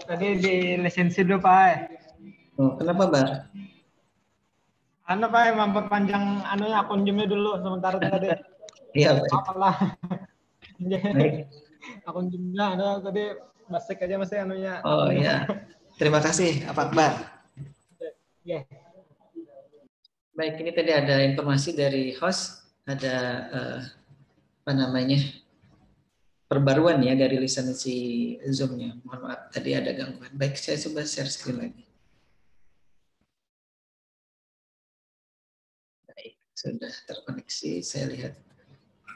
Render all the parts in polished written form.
Tadi di lisensi dulu Pak. Oh, kenapa Bar? Anu Pak, memperpanjang anunya akun Zoom-nya dulu sementara tadi. Iya baik. Apalah. Baik. Akun Zoom-nya ada tadi basic aja masih anunya Oh akunnya. ya. Terima kasih Pak Akbar. Ya. Baik, ini tadi ada informasi dari host, ada apa namanya? Perbaruan ya dari lisensi Zoom-nya. Mohon maaf tadi ada gangguan. Baik, saya coba share screen lagi. Baik, sudah terkoneksi. Saya lihat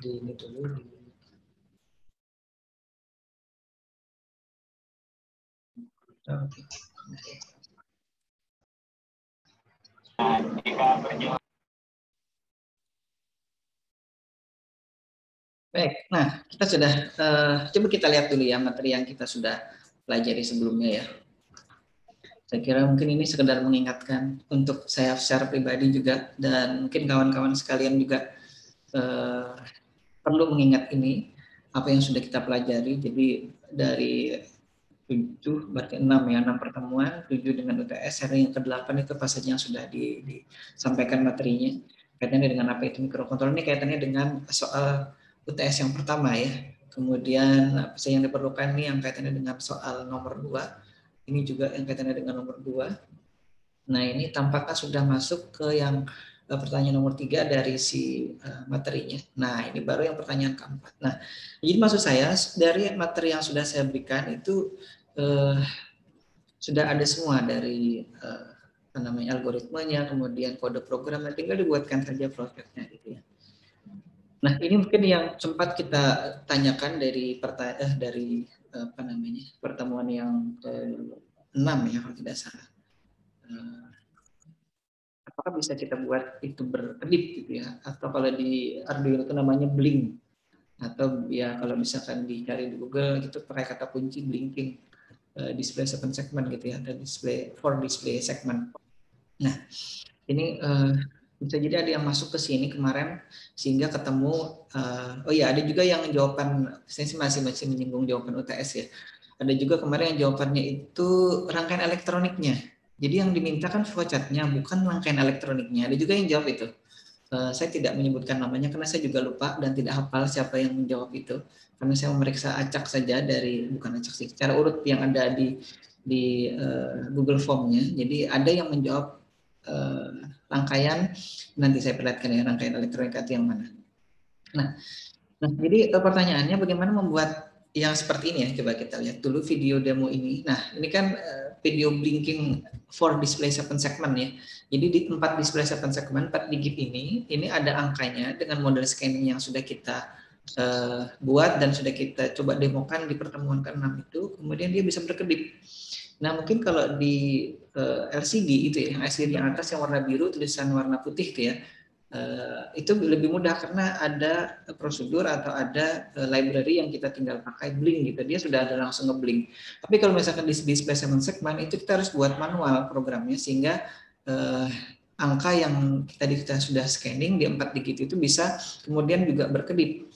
di ini dulu. Oke. Baik, nah kita sudah coba kita lihat dulu ya materi yang kita sudah pelajari sebelumnya ya. Saya kira mungkin ini sekedar mengingatkan untuk saya secara pribadi juga dan mungkin kawan-kawan sekalian juga perlu mengingat ini apa yang sudah kita pelajari. Jadi dari 7 berarti 6 ya, 6 pertemuan, 7 dengan UTS, seri yang ke-8 itu passage yang sudah disampaikan materinya. Kaitannya dengan apa itu mikrokontroler, ini kaitannya dengan soal UTS yang pertama ya. Kemudian apa sih yang diperlukan nih yang kaitannya dengan soal nomor 2. Ini juga yang kaitannya dengan nomor 2. Nah, ini tampaknya sudah masuk ke yang pertanyaan nomor 3 dari si materinya. Nah, ini baru yang pertanyaan keempat. Nah, jadi maksud saya dari materi yang sudah saya berikan itu sudah ada semua dari apa namanya algoritmenya, kemudian kode programnya, tinggal dibuatkan saja prosesnya gitu ya. Nah, ini mungkin yang sempat kita tanyakan dari apa namanya pertemuan yang ke-6 ya kalau tidak salah. Apakah bisa kita buat itu berkedip gitu ya? Atau kalau di Arduino itu namanya blink. Atau ya kalau misalkan dicari di Google gitu pakai kata kunci blinking display 7 segment gitu ya, ada display segment. Nah, ini bisa jadi ada yang masuk ke sini kemarin sehingga ketemu oh ya ada juga yang jawaban saya masih menyinggung jawaban UTS ya. Ada juga kemarin yang jawabannya itu rangkaian elektroniknya. Jadi yang diminta kan flowchart-nya bukan rangkaian elektroniknya. Ada juga yang jawab itu. Saya tidak menyebutkan namanya karena saya juga lupa dan tidak hafal siapa yang menjawab itu. Karena saya memeriksa acak saja dari bukan acak sih, secara urut yang ada di Google Form-nya. Jadi ada yang menjawab rangkaian, nanti saya perlihatkan ya rangkaian elektronik itu yang mana. Nah jadi pertanyaannya bagaimana membuat yang seperti ini ya, coba kita lihat dulu video demo ini. Nah ini kan video blinking for display 7 segment ya. Jadi di 4 display 7 segment, 4 digit ini ada angkanya dengan model scanning yang sudah kita buat dan sudah kita coba demokan di pertemuan ke-6 itu, kemudian dia bisa berkedip. Nah mungkin kalau di LCD itu ya, LCD yang atas yang warna biru, tulisan warna putih itu ya, itu lebih mudah karena ada prosedur atau ada library yang kita tinggal pakai blink gitu, dia sudah ada langsung ngeblink. Tapi kalau misalkan di display 7 segment itu kita harus buat manual programnya sehingga angka yang tadi kita sudah scanning di 4 digit itu bisa kemudian juga berkedip.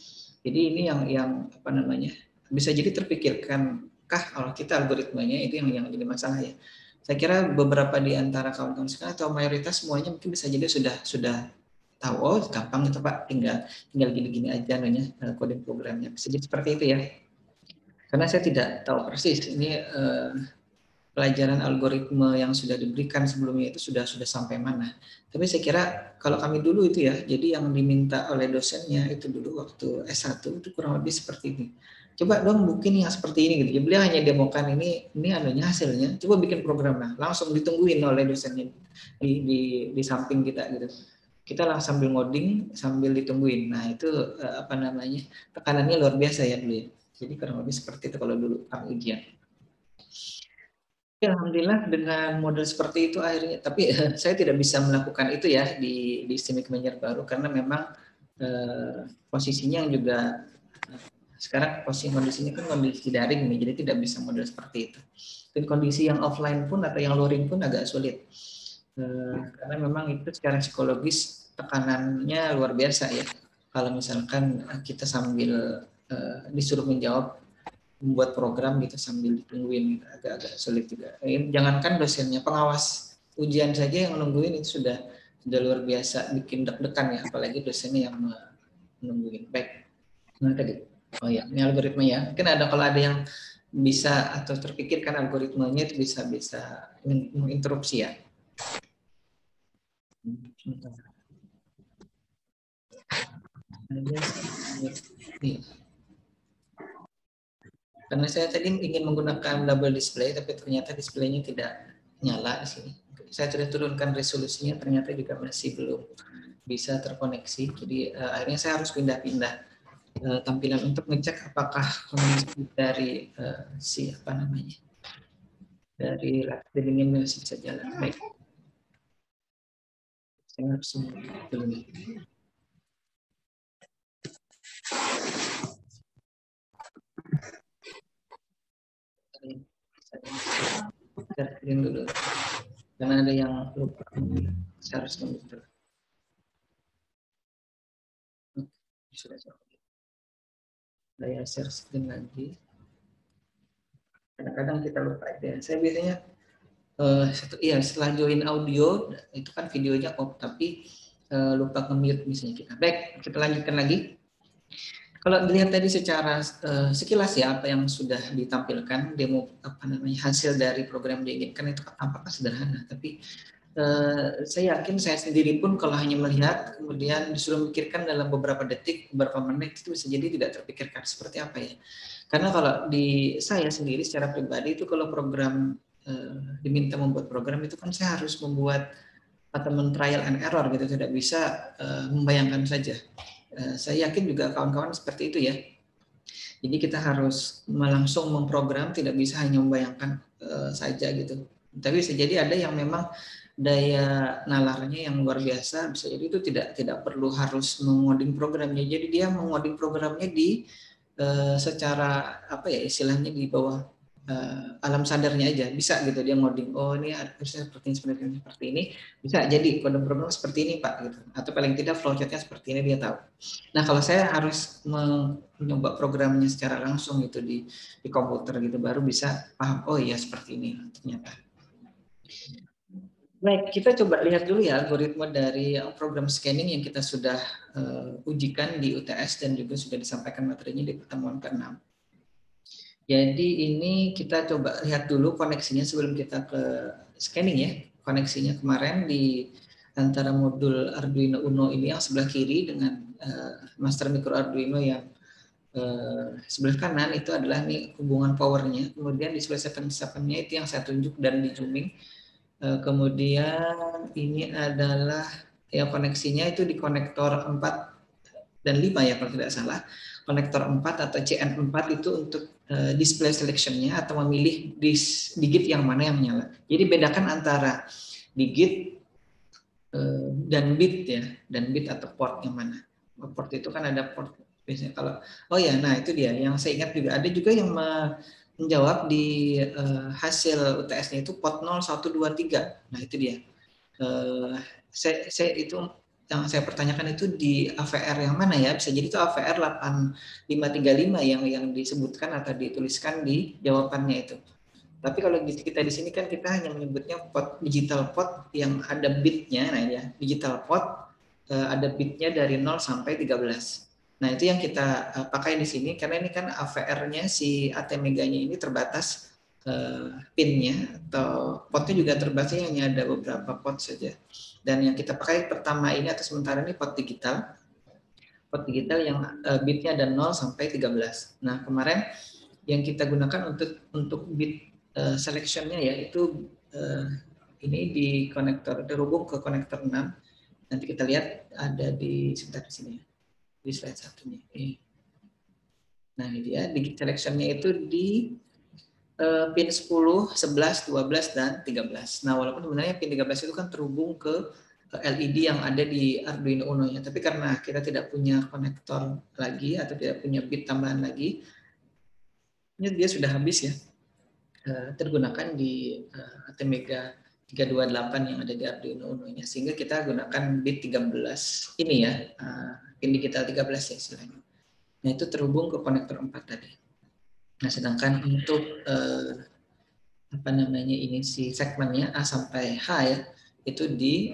Jadi ini yang apa namanya bisa jadi terpikirkan kalau kita algoritmanya itu yang jadi masalah ya. Saya kira beberapa di antara kawan-kawan sekarang atau mayoritas semuanya mungkin bisa jadi sudah tahu, oh gampang itu Pak, tinggal gini-gini aja namanya coding programnya. Bisa jadi seperti itu ya. Karena saya tidak tahu persis ini pelajaran algoritma yang sudah diberikan sebelumnya itu sudah sampai mana. Tapi saya kira kalau kami dulu itu ya, jadi yang diminta oleh dosennya itu dulu waktu S1 itu kurang lebih seperti ini. Coba dong bikin yang seperti ini gitu. Beliau hanya demokan ini anunya hasilnya. Coba bikin programnya, langsung ditungguin oleh dosennya di samping kita gitu. Kita langsung sambil ngoding sambil ditungguin. Nah itu apa namanya tekanannya luar biasa ya dulu ya. Jadi kurang lebih seperti itu kalau dulu kami ujian. Ya, alhamdulillah dengan model seperti itu akhirnya, tapi saya tidak bisa melakukan itu ya di Simic Manager baru karena memang posisinya juga sekarang kondisinya kan kondisi daring nih, jadi tidak bisa model seperti itu. Dan kondisi yang offline pun atau yang luring pun agak sulit karena memang itu secara psikologis tekanannya luar biasa ya. Kalau misalkan kita sambil disuruh menjawab membuat program gitu sambil ditungguin gitu. Agak-agak sulit juga. Jangankan dosennya, pengawas ujian saja yang nungguin itu sudah luar biasa bikin deg-degan ya, apalagi dosennya yang menungguin. Baik. Nah tadi, oh ya, ini algoritma ya. Mungkin kalau ada yang bisa atau terpikirkan algoritmanya itu bisa menginterupsi ya. Karena saya tadi ingin menggunakan double display, tapi ternyata displaynya tidak nyala di sini. Saya sudah turunkan resolusinya, ternyata juga masih belum bisa terkoneksi. Jadi akhirnya saya harus pindah-pindah tampilan untuk ngecek apakah koneksi dari dari streaming masih bisa jalan. Baik. Saya harus dulu nih. Saya dulu. Karena ada yang lupa. Saya harus komputer. Sudah saya share screen lagi. Kadang-kadang kita lupa ya. Saya biasanya setelah join audio itu kan videonya off, tapi lupa nge-mute misalnya kita. Baik, kita lanjutkan lagi. Kalau dilihat tadi secara sekilas ya apa yang sudah ditampilkan demo hasil dari program diinginkan itu apakah sederhana, tapi saya yakin saya sendiri pun kalau hanya melihat kemudian disuruh memikirkan dalam beberapa detik, beberapa menit itu bisa jadi tidak terpikirkan seperti apa ya. Karena kalau di saya sendiri secara pribadi itu kalau program diminta membuat program itu kan saya harus membuat atau trial and error gitu, tidak bisa membayangkan saja. Saya yakin juga kawan-kawan seperti itu ya. Jadi kita harus langsung memprogram, tidak bisa hanya membayangkan saja gitu. Tapi bisa jadi ada yang memang daya nalarnya yang luar biasa, bisa jadi itu tidak perlu harus mengoding programnya. Jadi dia mengoding programnya di secara apa ya istilahnya di bawah alam sadarnya aja bisa gitu dia ngoding, oh ini harusnya seperti ini bisa jadi kode program seperti ini Pak gitu, atau paling tidak flowchartnya seperti ini dia tahu. Nah kalau saya harus mencoba programnya secara langsung gitu di komputer gitu baru bisa paham, oh iya seperti ini ternyata. Baik, kita coba lihat dulu ya algoritma dari program scanning yang kita sudah ujikan di UTS dan juga sudah disampaikan materinya di pertemuan ke-6. Jadi ini kita coba lihat dulu koneksinya sebelum kita ke scanning ya. Koneksinya kemarin di antara modul Arduino Uno ini yang sebelah kiri dengan master micro Arduino yang sebelah kanan itu adalah nih hubungan powernya. Kemudian di sebelah 7-7-nya itu yang saya tunjuk dan di zooming. Kemudian ini adalah ya koneksinya itu di konektor 4 dan 5 ya kalau tidak salah. Konektor 4 atau CN4 itu untuk display selection-nya atau memilih digit yang mana yang menyala. Jadi bedakan antara digit dan bit ya, dan bit atau port yang mana. Port itu kan ada port biasanya kalau nah itu dia yang saya ingat juga ada juga yang menjawab di hasil UTS-nya itu port 0, 1, 2, 3. Nah itu dia. Saya itu yang saya pertanyakan itu di AVR yang mana ya? Bisa jadi itu AVR 8535 yang disebutkan atau dituliskan di jawabannya itu. Tapi kalau kita di sini kan kita hanya menyebutnya port digital port yang ada bitnya, nah ya digital port ada bitnya dari 0 sampai 13. Nah itu yang kita pakai di sini karena ini kan AVR-nya si ATmega-nya ini terbatas pinnya atau potnya juga terbatas hanya ada beberapa pot saja. Dan yang kita pakai pertama ini atau sementara ini pot digital yang bitnya ada 0 sampai 13. Nah kemarin yang kita gunakan untuk bit selection-nya yaitu ini di konektor terhubung ke konektor 6. Nanti kita lihat ada di sebentar di sini di slide 1-nya. Nah ini dia digit selection-nya itu di pin 10, 11, 12 dan 13. Nah walaupun sebenarnya pin 13 itu kan terhubung ke LED yang ada di Arduino Uno-nya, tapi karena kita tidak punya konektor lagi atau tidak punya bit tambahan lagi, ini dia sudah habis ya. Tergunakan di ATmega 328 yang ada di Arduino Uno-nya, sehingga kita gunakan bit 13 ini ya, pin digital 13 ya istilahnya. Nah itu terhubung ke konektor 4 tadi. Nah, sedangkan untuk apa namanya ini si segmennya A sampai H ya, itu di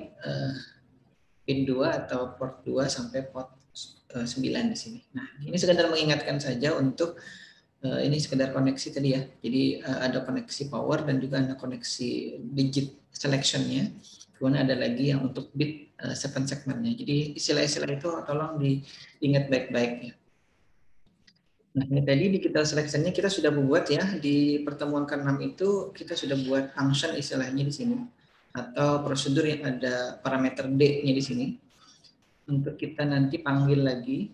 pin 2 atau port 2 sampai port 9 di sini. Nah, ini sekedar mengingatkan saja untuk ini sekedar koneksi tadi ya. Jadi ada koneksi power dan juga ada koneksi digit selection-nya. Kemudian ada lagi yang untuk bit 7 segmennya. Jadi istilah-istilah itu tolong diingat baik-baik ya. Nah, ini tadi digital selection-nya kita sudah buat ya, di pertemuan ke-6 itu kita sudah buat function istilahnya di sini, atau prosedur yang ada parameter D-nya di sini, untuk kita nanti panggil lagi,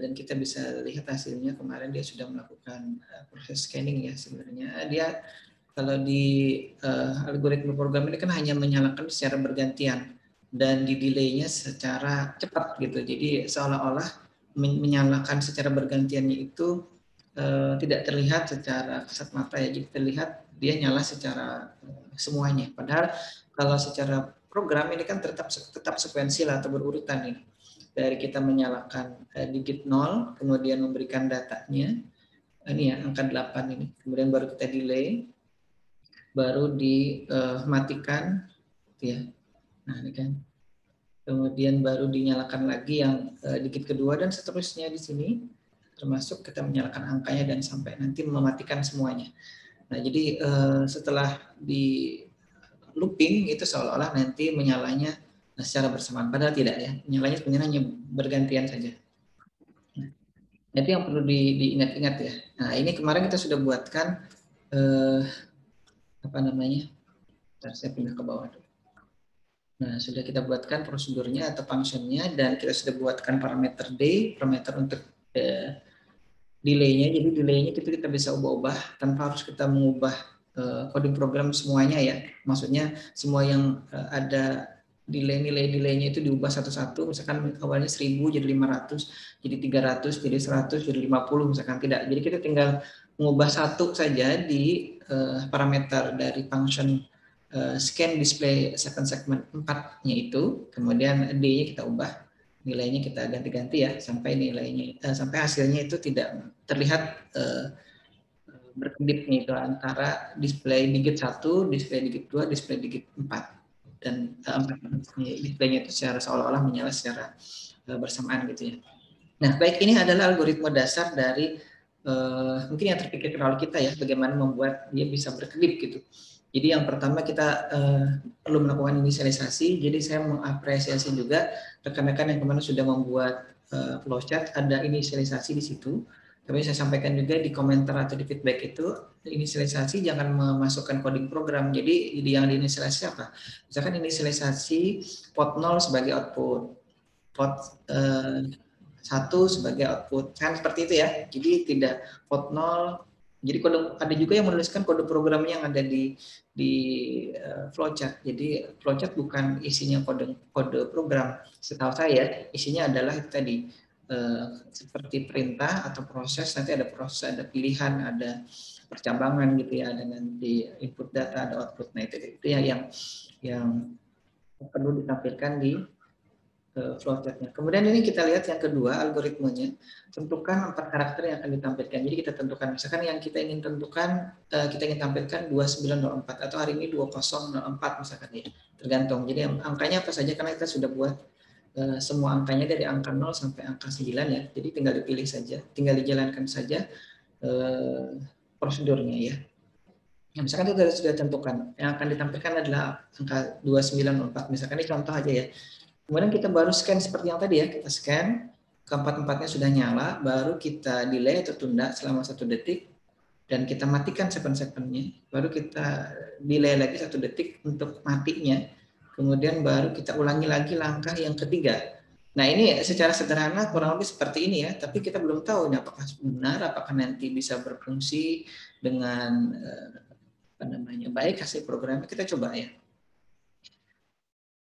dan kita bisa lihat hasilnya. Kemarin dia sudah melakukan proses scanning ya sebenarnya. Dia kalau di algoritma program ini kan hanya menyalakan secara bergantian, dan di delay-nya secara cepat gitu, jadi seolah-olah menyalakan secara bergantiannya itu tidak terlihat secara kasat mata ya, jadi terlihat dia nyala secara semuanya. Padahal kalau secara program ini kan tetap sekuensial atau berurutan ini. Dari kita menyalakan digit 0, kemudian memberikan datanya, ini ya angka 8 ini, kemudian baru kita delay, baru dimatikan, ya. Nah ini kan. Kemudian baru dinyalakan lagi yang digit kedua dan seterusnya di sini, termasuk kita menyalakan angkanya dan sampai nanti mematikan semuanya. Nah jadi setelah di looping itu seolah-olah nanti menyalanya secara bersamaan, padahal tidak ya, menyalanya sebenarnya hanya bergantian saja. Nah, itu yang perlu diingat-ingat ya. Nah ini kemarin kita sudah buatkan apa namanya? Bentar, saya pindah ke bawah dulu. Nah, sudah kita buatkan prosedurnya atau functionnya, dan kita sudah buatkan parameter D, parameter untuk delay-nya. Jadi delay-nya itu kita bisa ubah-ubah tanpa harus kita mengubah coding program semuanya ya. Maksudnya semua yang ada delay-nya itu diubah satu-satu. Misalkan awalnya 1000 jadi 500, jadi 300, jadi 100, jadi 50 misalkan, tidak. Jadi kita tinggal mengubah satu saja di parameter dari function scan display 7 segment 4-nya itu, kemudian D-nya kita ubah, nilainya kita ganti-ganti ya, sampai nilainya sampai hasilnya itu tidak terlihat berkedip nih itu antara display digit 1, display digit 2, display digit 4, dan 4 displaynya itu secara seolah-olah menyala secara bersamaan gitu ya. Nah, baik, ini adalah algoritma dasar dari mungkin yang terpikirkan oleh kita ya, bagaimana membuat dia bisa berkedip gitu. Jadi yang pertama kita perlu melakukan inisialisasi. Jadi saya mengapresiasi juga rekan-rekan yang kemarin sudah membuat flowchart, ada inisialisasi di situ. Tapi saya sampaikan juga di komentar atau di feedback itu, inisialisasi jangan memasukkan coding program. Jadi yang diinisialisasi apa? Misalkan inisialisasi port 0 sebagai output, port 1 sebagai output, kan seperti itu ya. Jadi tidak port 0. Jadi ada juga yang menuliskan kode programnya yang ada di flowchart. Jadi flowchart bukan isinya kode program. Setahu saya isinya adalah itu tadi seperti perintah atau proses. Nanti ada proses, ada pilihan, ada percabangan gitu ya. Ada nanti input data, ada output. Nah itu ya yang perlu ditampilkan di flowchartnya. Kemudian ini kita lihat yang kedua, algoritmanya. Tentukan 4 karakter yang akan ditampilkan. Jadi kita tentukan, misalkan yang kita ingin tentukan, kita ingin tampilkan 2904 atau hari ini 2004 misalkan ya. Tergantung. Jadi angkanya apa saja, karena kita sudah buat semua angkanya dari angka 0 sampai angka 9 ya. Jadi tinggal dipilih saja, tinggal dijalankan saja prosedurnya ya. Nah, misalkan kita sudah tentukan, yang akan ditampilkan adalah angka 2904. Misalkan ini contoh aja ya. Kemudian kita baru scan seperti yang tadi ya, kita scan, keempat-empatnya sudah nyala, baru kita delay atau tunda selama 1 detik, dan kita matikan 7 segmennya, baru kita delay lagi 1 detik untuk matinya, kemudian baru kita ulangi lagi langkah yang ketiga. Nah ini secara sederhana kurang lebih seperti ini ya, tapi kita belum tahu apakah benar, apakah nanti bisa berfungsi dengan baik hasil programnya, kita coba ya.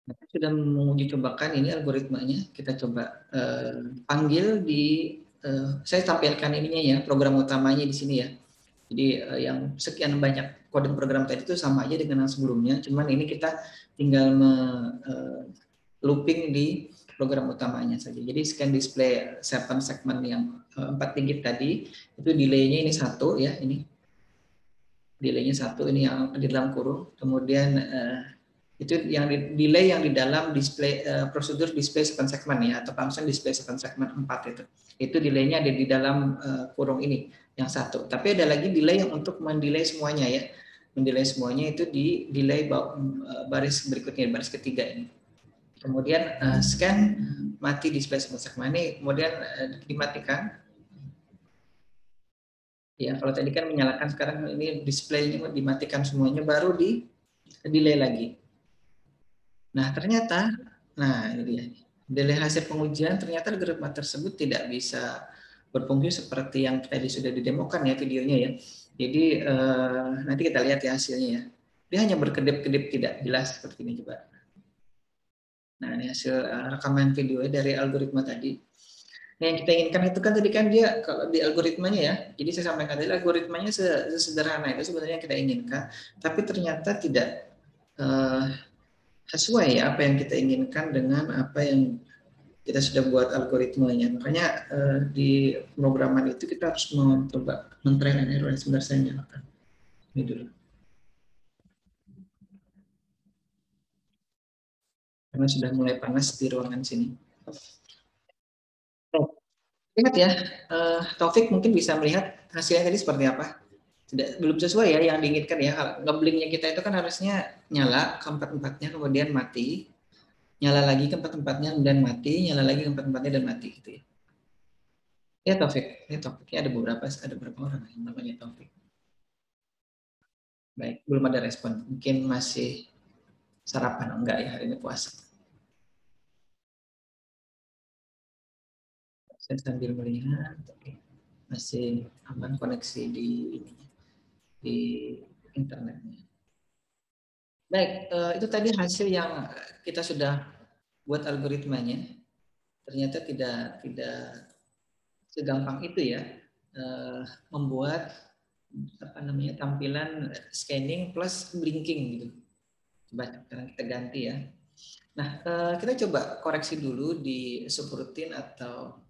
Kita sudah menguji cobakan ini algoritmanya, kita coba panggil di, saya tampilkan ininya ya, program utamanya di sini ya. Jadi yang sekian banyak kode program tadi itu sama aja dengan yang sebelumnya, cuman ini kita tinggal looping di program utamanya saja. Jadi scan display 7 segment yang 4 digit tadi, itu delay-nya ini 1 ya, ini delay-nya 1, ini yang di dalam kurung. Kemudian itu yang delay yang di dalam display prosedur display 7 segment ya, atau function display 7 segment 4 itu. Itu delay-nya ada di dalam kurung ini yang 1. Tapi ada lagi delay yang untuk mendelay semuanya ya. Mendelay semuanya itu di delay baris berikutnya, baris ketiga ini. Kemudian scan mati display 7 segment ini, kemudian dimatikan. Ya, kalau tadi kan menyalakan, sekarang ini displaynya dimatikan semuanya, baru di delay lagi. Nah, ternyata, ini dia. Delay hasil pengujian, ternyata algoritma tersebut tidak bisa berfungsi seperti yang tadi sudah didemokan ya videonya ya. Jadi nanti kita lihat ya hasilnya ya. Dia hanya berkedip-kedip, tidak jelas seperti ini coba. Nah, ini hasil rekaman videonya dari algoritma tadi. Nah, yang kita inginkan itu kan tadi kan dia kalau di algoritmanya ya. Jadi saya sampaikan tadi algoritmanya sesederhana itu sebenarnya yang kita inginkan, tapi ternyata tidak sesuai ya apa yang kita inginkan dengan apa yang kita sudah buat algoritmanya. Makanya di pemrograman itu kita harus mencoba men-try and error. Sebentar saya nyalakan ini dulu. Karena sudah mulai panas di ruangan sini. Ingat ya, Taufik mungkin bisa melihat hasilnya tadi seperti apa. Belum sesuai ya yang diinginkan ya. Ngeblingnya kita itu kan harusnya nyala keempat-empatnya kemudian mati, nyala lagi keempat-empatnya dan mati, nyala lagi keempat-empatnya dan mati gitu ya. Ya Taufik, ini Taufiknya ada beberapa orang yang namanya Taufik. Baik, belum ada respon. Mungkin masih sarapan, enggak ya, hari ini puasa. Saya sambil melihat, masih aman koneksi di internetnya. Baik, itu tadi hasil yang kita sudah buat algoritmanya. Ternyata tidak segampang itu ya, membuat tampilan scanning plus blinking gitu. Coba sekarang kita ganti ya. Nah, kita coba koreksi dulu di subroutine atau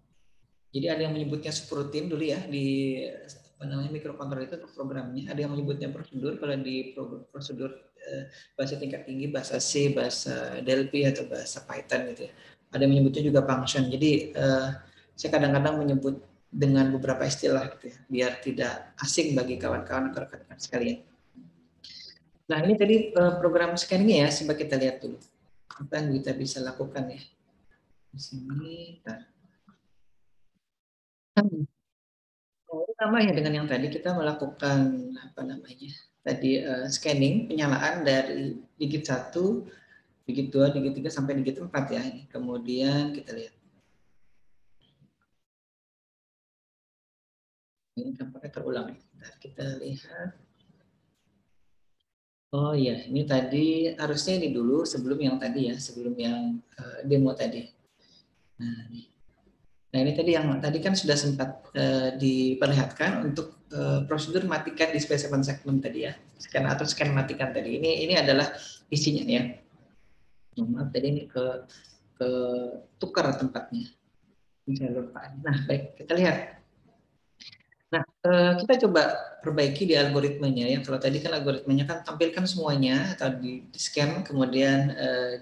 jadi ada yang menyebutnya subroutine dulu ya di microcontroller itu untuk programnya. Ada yang menyebutnya prosedur. Kalau di prosedur bahasa tingkat tinggi, bahasa C, bahasa Delphi atau bahasa Python gitu ya. Ada yang menyebutnya juga function. Jadi saya kadang-kadang menyebut dengan beberapa istilah gitu ya, biar tidak asing bagi kawan-kawan atau rekan-rekan sekalian. Nah, ini tadi program scanningnya ya, coba kita lihat dulu. Apa yang kita bisa lakukan ya. Di sini, sama ya dengan yang tadi kita melakukan tadi scanning penyalaan dari digit 1, digit 2, digit 3 sampai digit 4 ya. Kemudian kita lihat. Ini tampaknya terulang. Nah, kita lihat. Oh iya, ini tadi harusnya ini dulu sebelum yang tadi ya, sebelum yang demo tadi. Nah, ini tadi yang tadi kan sudah sempat diperlihatkan untuk prosedur matikan display 7 segment tadi ya, scan atau scan matikan tadi. Ini adalah isinya ya. Maaf tadi ini ke tukar tempatnya. Saya lupa. Nah, baik kita lihat. Nah, kita coba perbaiki di algoritmanya ya. Kalau tadi kan algoritmanya kan tampilkan semuanya atau di scan, kemudian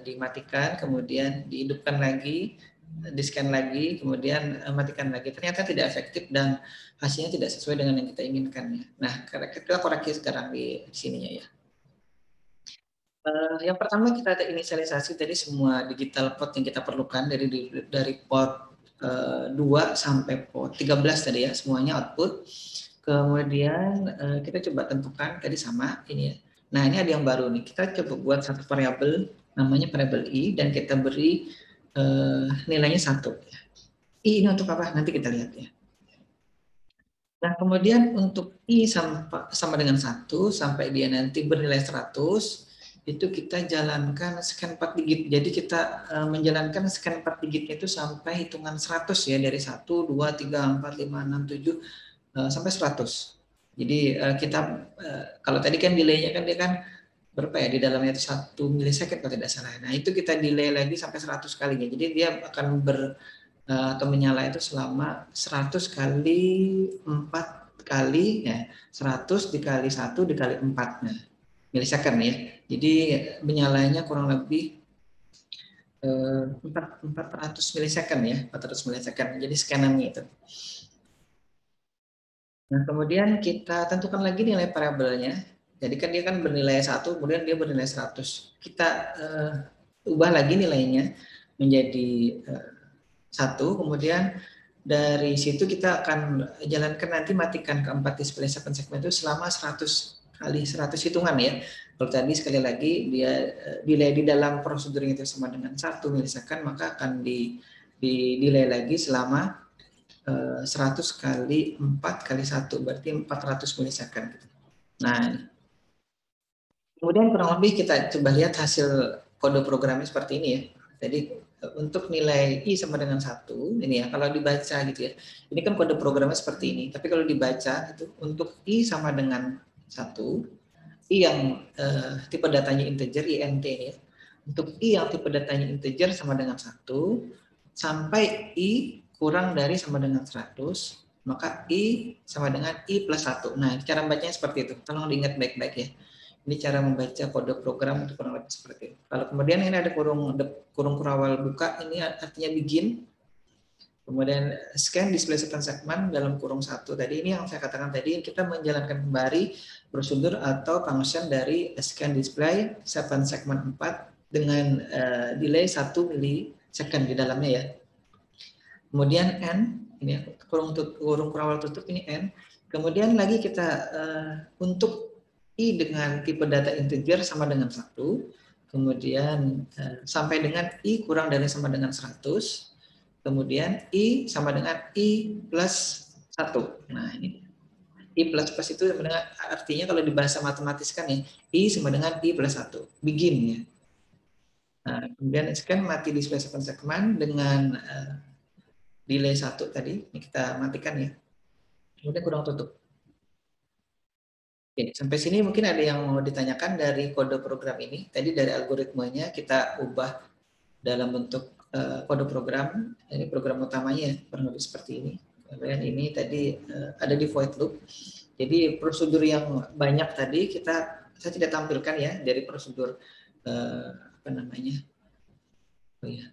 dimatikan, kemudian dihidupkan lagi, di-scan lagi, kemudian matikan lagi. Ternyata tidak efektif dan hasilnya tidak sesuai dengan yang kita inginkan ya. Nah, kita koreksi sekarang di sininya ya. Yang pertama kita ada inisialisasi tadi semua digital port yang kita perlukan dari port 2 sampai port 13 tadi ya, semuanya output. Kemudian kita coba tentukan tadi sama ini ya. Nah, ini ada yang baru nih. Kita coba buat satu variabel namanya variabel i dan kita beri nilainya 1 ya. I ini untuk apa? Nanti kita lihat ya. Nah, kemudian untuk i sama dengan 1 sampai dia nanti bernilai 100, itu kita jalankan scan 4 digit. Jadi kita menjalankan scan 4 digitnya itu sampai hitungan 100 ya, dari 1, 2, 3, 4, 5, 6, 7 sampai 100. Jadi kita kalau tadi kan delaynya kan dia kan berapa ya, di dalamnya itu 1 milisecond kalau tidak salah. Nah itu kita delay lagi sampai 100 kalinya. Jadi dia akan atau menyala itu selama 100 kali 4 kali ya, 100 dikali 1 dikali 4 nah, milisecond ya. Jadi menyalanya kurang lebih 400 milisecond ya, 400 milisecond. Jadi scannernya itu. Nah, kemudian kita tentukan lagi nilai variabelnya. Jadi kan dia kan bernilai 1, kemudian dia bernilai 100. Kita ubah lagi nilainya menjadi 1, kemudian dari situ kita akan jalankan nanti matikan keempat display segmen itu selama 100 kali 100 hitungan ya. Kalau tadi sekali lagi dia delay di dalam prosedur itu sama dengan 1 milisecond, maka akan di delay lagi selama 100 kali 4 kali 1 berarti 400 milisecond. Nah, kemudian kurang lebih kita coba lihat hasil kode programnya seperti ini ya. Jadi untuk nilai I sama dengan 1, ini ya kalau dibaca gitu ya. Ini kan kode programnya seperti ini, tapi kalau dibaca itu untuk I sama dengan 1, I yang tipe datanya integer, int ya. Untuk I yang tipe datanya integer sama dengan 1, sampai I kurang dari sama dengan 100, maka I sama dengan I plus 1. Nah, cara bacanya seperti itu. Tolong diingat baik-baik ya. Ini cara membaca kode program untuk kurang lebih seperti itu. Kalau kemudian ini ada kurung kurawal buka, ini artinya begin. Kemudian scan display segment dalam kurung 1. Tadi ini yang saya katakan tadi, kita menjalankan kembali prosedur atau function dari scan display segment 4 dengan delay 1 milisecond di dalamnya ya. Kemudian N, ini kurung kurawal tutup ini N. Kemudian lagi kita untuk I dengan tipe data integer sama dengan 1, kemudian sampai dengan I kurang dari sama dengan 100, kemudian I sama dengan I plus 1. Nah ini I plus plus itu artinya kalau di bahasa matematis kan ya, I sama dengan I plus 1, begin ya. Nah, kemudian scan mati display segment dengan delay 1 tadi, ini kita matikan ya. Kemudian kurang tutup. Oke, sampai sini mungkin ada yang mau ditanyakan dari kode program ini. Tadi dari algoritmanya kita ubah dalam bentuk kode program. Ini program utamanya kurang lebih seperti ini. Kemudian ini tadi ada di void loop. Jadi prosedur yang banyak tadi saya tidak tampilkan ya dari prosedur apa namanya?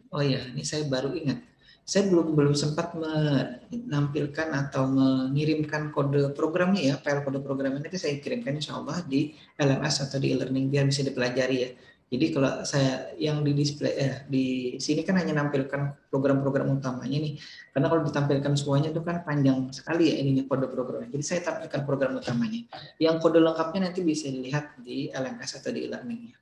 Oh ya, ini saya baru ingat. Saya belum sempat menampilkan atau mengirimkan kode programnya ya, file kode programnya nanti saya kirimkan insya Allah di LMS atau di e-learning biar bisa dipelajari ya. Jadi kalau saya yang di display di sini kan hanya nampilkan program-program utamanya nih. Karena kalau ditampilkan semuanya itu kan panjang sekali ya ininya kode programnya. Jadi saya tampilkan program utamanya. Yang kode lengkapnya nanti bisa dilihat di LMS atau di e-learning.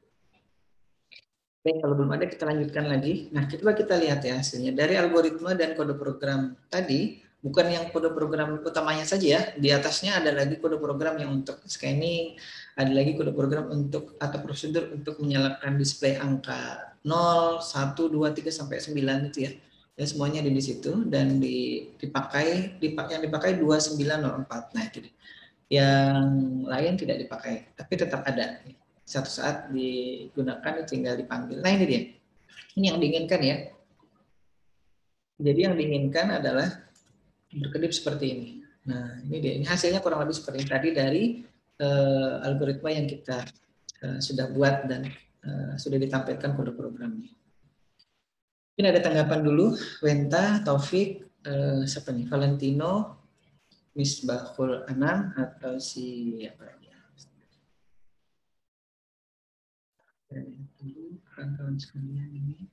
Oke, kalau belum ada kita lanjutkan lagi. Nah, coba kita lihat ya hasilnya. Dari algoritma dan kode program tadi, bukan yang kode program utamanya saja ya. Di atasnya ada lagi kode program yang untuk scanning, ada lagi kode program untuk atau prosedur untuk menyalakan display angka 0, 1, 2, 3 sampai 9 itu ya. Ya semuanya ada di situ dan yang dipakai 2904. Nah, itu. Yang lain tidak dipakai, tapi tetap ada. Satu saat digunakan tinggal dipanggil. Nah ini dia. Ini yang diinginkan ya. Jadi yang diinginkan adalah berkedip seperti ini. Nah ini dia. Ini hasilnya kurang lebih seperti ini tadi dari algoritma yang kita sudah buat dan sudah ditampilkan kode programnya. Mungkin ada tanggapan dulu. Wenta, Taufik, siapa nih? Valentino, Misbahul Anam atau siapa? Dulu kawan-kawan sekalian ini.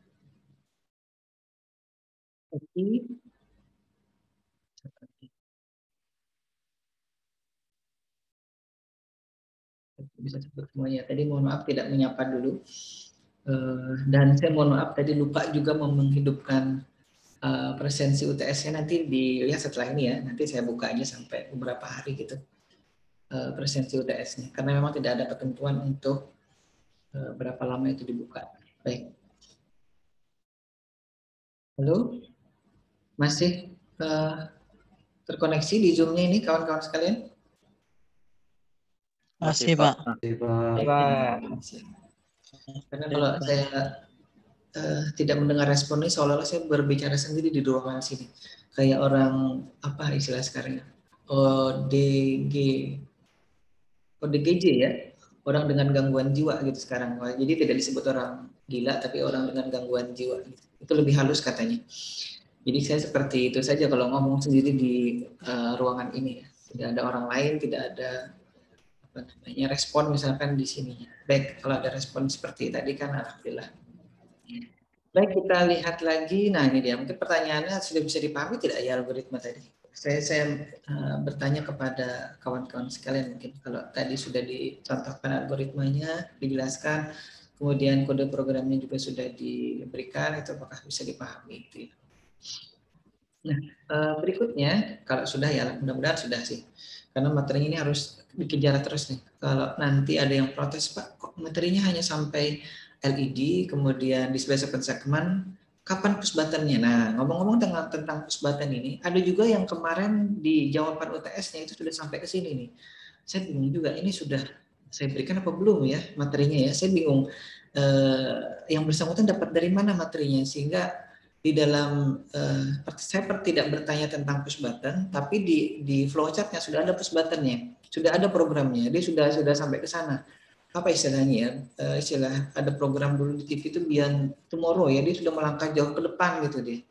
Oke. Bisa sebut semuanya. Tadi mohon maaf tidak menyapa dulu. Dan saya mohon maaf tadi lupa juga menghidupkan presensi UTS-nya nanti dilihat setelah ini ya. Nanti saya buka aja sampai beberapa hari gitu presensi UTS-nya. Karena memang tidak ada ketentuan untuk berapa lama itu dibuka. Baik. Halo? Masih terkoneksi di Zoom-nya ini kawan-kawan sekalian? Masih, Pak. Pak. Karena kalau saya tidak mendengar respon ini seolah-olah saya berbicara sendiri di ruangan sini. Kayak orang apa istilah sekarang ya? ODGJ ya. Orang dengan gangguan jiwa gitu sekarang. Jadi tidak disebut orang gila tapi orang dengan gangguan jiwa gitu. Itu lebih halus katanya. Jadi saya seperti itu saja kalau ngomong sendiri di ruangan ini ya. Tidak ada orang lain, tidak ada apa namanya respon misalkan di sininya. Baik, kalau ada respon seperti tadi kan alhamdulillah. Baik, kita lihat lagi. Nah, ini dia. Mungkin pertanyaannya sudah bisa dipahami tidak ya algoritma tadi? Saya bertanya kepada kawan-kawan sekalian mungkin kalau tadi sudah dicontohkan algoritmanya, dijelaskan, kemudian kode programnya juga sudah diberikan, itu apakah bisa dipahami? Gitu ya. Nah, berikutnya kalau sudah ya mudah-mudahan sudah sih. Karena materinya ini harus dikejar terus nih. Kalau nanti ada yang protes, Pak, kok materinya hanya sampai LED, kemudian display open segment, kapan push button-nya? Nah, ngomong-ngomong tentang push button ini, ada juga yang kemarin di jawaban UTS-nya itu sudah sampai ke sini nih. Saya bingung juga, ini sudah saya berikan apa belum ya materinya ya? Saya bingung. Yang bersangkutan dapat dari mana materinya sehingga di dalam saya tidak bertanya tentang push button, tapi di flowchart-nya sudah ada push button-nya, sudah ada programnya, dia sudah sampai ke sana. Apa istilahnya ya? Istilah ada program dulu di TV itu Beyond Tomorrow ya, dia sudah melangkah jauh ke depan gitu dia.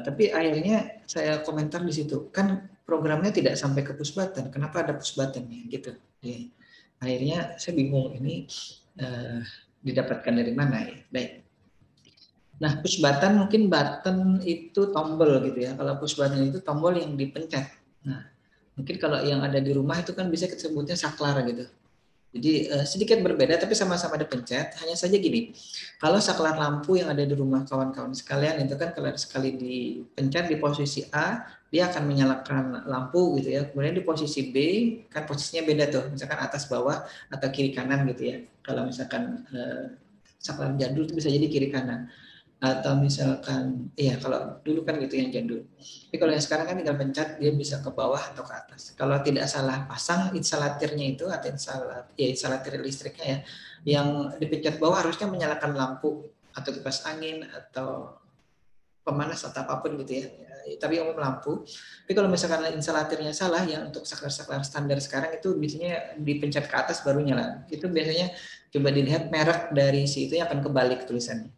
Tapi akhirnya saya komentar di situ, kan programnya tidak sampai ke push button, kenapa ada push button-nya gitu. Dia. Akhirnya saya bingung ini didapatkan dari mana ya. Baik. Nah, push button mungkin button itu tombol gitu ya. Kalau push button itu tombol yang dipencet. Nah, mungkin kalau yang ada di rumah itu kan bisa kita sebutnya saklar gitu. Jadi sedikit berbeda tapi sama-sama dipencet. Hanya saja gini, kalau saklar lampu yang ada di rumah kawan-kawan sekalian itu kan kalau sekali dipencet di posisi A, dia akan menyalakan lampu gitu ya. Kemudian di posisi B, kan posisinya beda tuh. Misalkan atas bawah atau kiri kanan gitu ya. Kalau misalkan saklar jadul itu bisa jadi kiri kanan. Atau misalkan iya kalau dulu kan gitu yang jadul. Tapi kalau yang sekarang kan tinggal pencet dia bisa ke bawah atau ke atas. Kalau tidak salah pasang instalatirnya itu atau instalatir listriknya ya, yang dipencet bawah harusnya menyalakan lampu atau kipas angin atau pemanas atau apapun gitu ya. Tapi umum lampu. Tapi kalau misalkan instalatirnya salah yang untuk saklar-saklar standar sekarang itu biasanya dipencet ke atas baru nyala. Itu biasanya coba dilihat merek dari si itu yang akan kebalik tulisannya.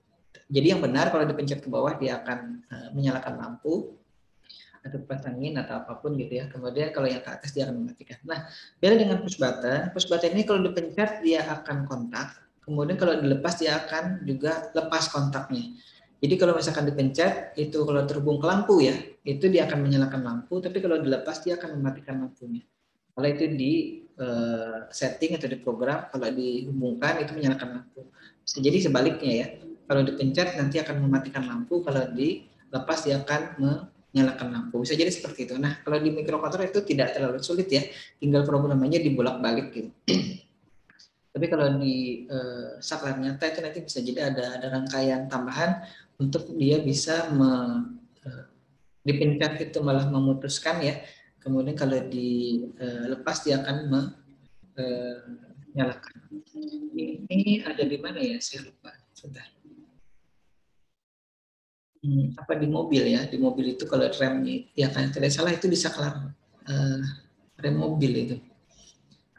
Jadi yang benar kalau dipencet ke bawah dia akan menyalakan lampu atau kipas angin atau apapun gitu ya. Kemudian kalau yang ke atas dia akan mematikan. Nah, beda dengan push button ini kalau dipencet dia akan kontak. Kemudian kalau dilepas dia akan juga lepas kontaknya. Jadi kalau misalkan dipencet itu kalau terhubung ke lampu ya, itu dia akan menyalakan lampu. Tapi kalau dilepas dia akan mematikan lampunya. Kalau itu di setting atau di program, kalau dihubungkan itu menyalakan lampu. Jadi sebaliknya ya. Kalau dipencet nanti akan mematikan lampu, kalau dilepas dia akan menyalakan lampu. Bisa jadi seperti itu. Nah, kalau di microcontroller itu tidak terlalu sulit ya, tinggal programnya dibolak-balik gitu. Tapi kalau di saklar nyata itu nanti bisa jadi ada rangkaian tambahan untuk dia bisa dipencet itu malah memutuskan ya. Kemudian kalau dilepas dia akan menyalakan. Ini ada di mana ya? Saya lupa. Sebentar. Apa di mobil ya, di mobil itu kalau remnya ya kan tidak salah itu di saklar rem mobil itu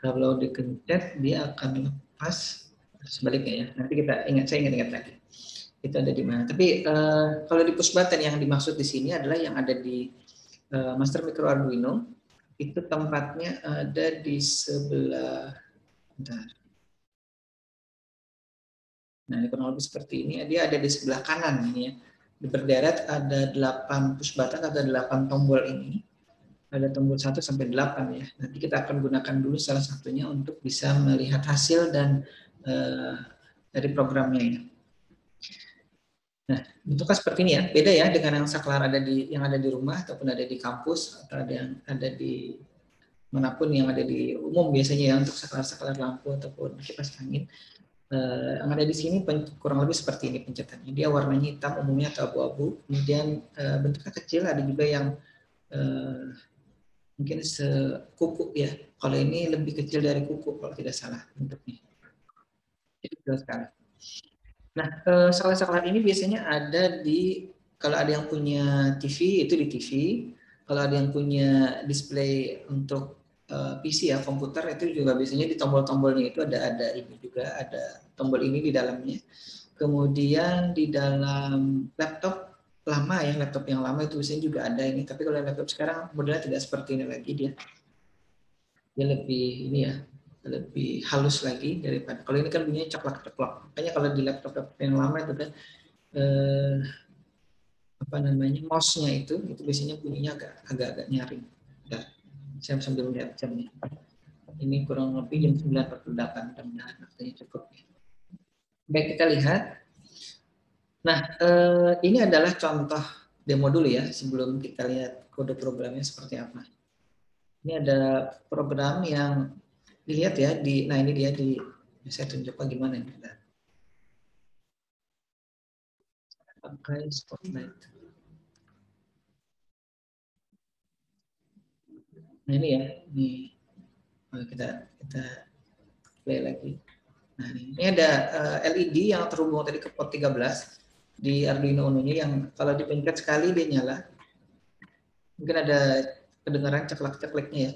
kalau dikencet dia akan lepas sebaliknya ya, nanti saya ingat lagi itu ada di mana. Tapi kalau di push button yang dimaksud di sini adalah yang ada di Master Micro Arduino itu tempatnya ada di sebelah bentar. Nah ini kurang lebih seperti ini, dia ada di sebelah kanan ini ya. Di berderet ada 8 push button atau 8 tombol ini. Ada tombol 1 sampai 8 ya. Nanti kita akan gunakan dulu salah satunya untuk bisa melihat hasil dan dari programnya ya. Nah, bentuknya seperti ini ya. Beda ya dengan yang saklar yang ada di rumah ataupun ada di kampus atau ada yang ada di manapun yang ada di umum biasanya ya untuk saklar-saklar lampu ataupun kipas angin. Yang ada di sini kurang lebih seperti ini pencetannya. Dia warnanya hitam umumnya atau abu-abu. Kemudian bentuknya kecil, ada juga yang mungkin sekuku ya. Kalau ini lebih kecil dari kuku kalau tidak salah bentuknya. Jadi kecil sekali. Nah, saklar-saklar ini biasanya ada di, kalau ada yang punya TV itu di TV, kalau ada yang punya display untuk PC ya, komputer, itu juga biasanya di tombol-tombolnya itu ada ini juga, ada tombol ini di dalamnya. Kemudian di dalam laptop lama ya, laptop yang lama itu biasanya juga ada ini, tapi kalau laptop sekarang modelnya tidak seperti ini lagi, dia lebih ini ya, lebih halus lagi daripada kalau ini kan bunyinya ceklak-ceklok. Makanya kalau di laptop yang lama itu kan apa namanya, mouse-nya itu biasanya bunyinya agak nyaring. Ya, saya sambil melihat jamnya. Ini kurang lebih jam 9.48, mudah-mudahan waktunya cukup. Baik, kita lihat. Nah, ini adalah contoh demo dulu ya, sebelum kita lihat kode programnya seperti apa. Ini ada program yang dilihat ya, nah ini dia saya tunjukkan gimana ini. Pakai Spotlight. Nah ini ya, ini kita play lagi. Nah, ini ada LED yang terhubung tadi ke port 13 di Arduino Uno-nya, yang kalau dipencet sekali dia nyala. Mungkin ada kedengaran ceklek-cekleknya ya.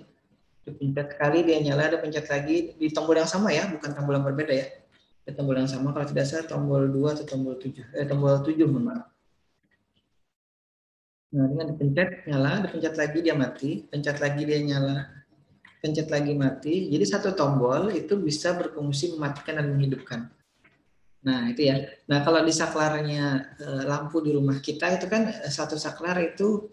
Dipencet sekali dia nyala, ada pencet lagi di tombol yang sama ya, bukan tombol yang berbeda ya. Di tombol yang sama, kalau tidak salah tombol 2 atau tombol 7. Tombol 7 maaf. Nah, dengan dipencet nyala, dipencet lagi dia mati, pencet lagi dia nyala, pencet lagi mati. Jadi satu tombol itu bisa berfungsi mematikan dan menghidupkan. Nah, itu ya. Nah, kalau di saklarnya lampu di rumah kita itu kan satu saklar itu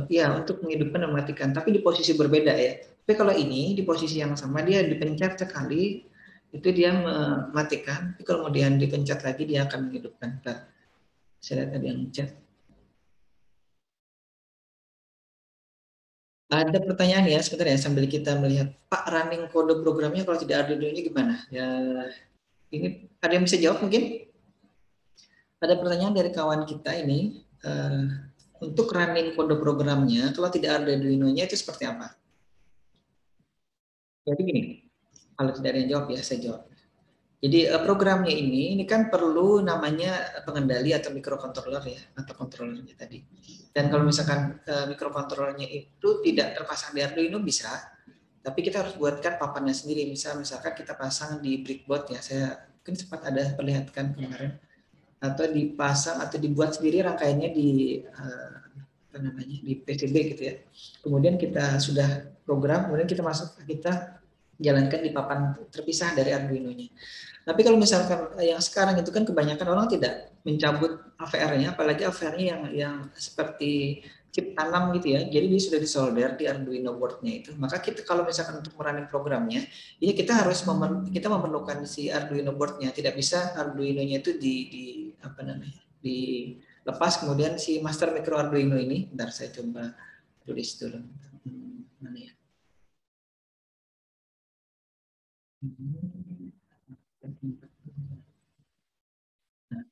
ya untuk menghidupkan dan mematikan, tapi di posisi berbeda ya. Tapi kalau ini di posisi yang sama, dia dipencet sekali itu dia mematikan, tapi kalau kemudian dipencet lagi dia akan menghidupkan. Bentar. Saya lihat ada yang chat. Ada pertanyaan ya, sebentar ya, sambil kita melihat, Pak, running kode programnya kalau tidak ada Arduino gimana? Ya, ini ada yang bisa jawab mungkin? Ada pertanyaan dari kawan kita ini, untuk running kode programnya kalau tidak ada Arduino-nya itu seperti apa? Jadi gini, kalau tidak ada yang jawab ya saya jawab. Jadi programnya ini kan perlu namanya pengendali atau microcontroller ya, atau controllernya tadi. Dan kalau misalkan microcontrollernya itu tidak terpasang di Arduino bisa, tapi kita harus buatkan papannya sendiri. Misalkan kita pasang di breadboard ya, saya mungkin sempat ada perlihatkan kemarin, atau dipasang atau dibuat sendiri rangkaiannya di apa namanya, di PCB gitu ya. Kemudian kita sudah program, kemudian kita jalankan di papan terpisah dari Arduino-nya. Tapi kalau misalkan yang sekarang itu kan kebanyakan orang tidak mencabut AVR-nya, apalagi AVR-nya yang seperti chip tanam gitu ya. Jadi dia sudah disolder di Arduino board-nya itu. Maka kita kalau misalkan untuk merunning programnya, ya kita harus kita memerlukan si Arduino board-nya. Tidak bisa Arduino-nya itu di apa namanya? Dilepas kemudian si master micro Arduino ini. Bentar saya coba tulis dulu. Mana ya? Nah,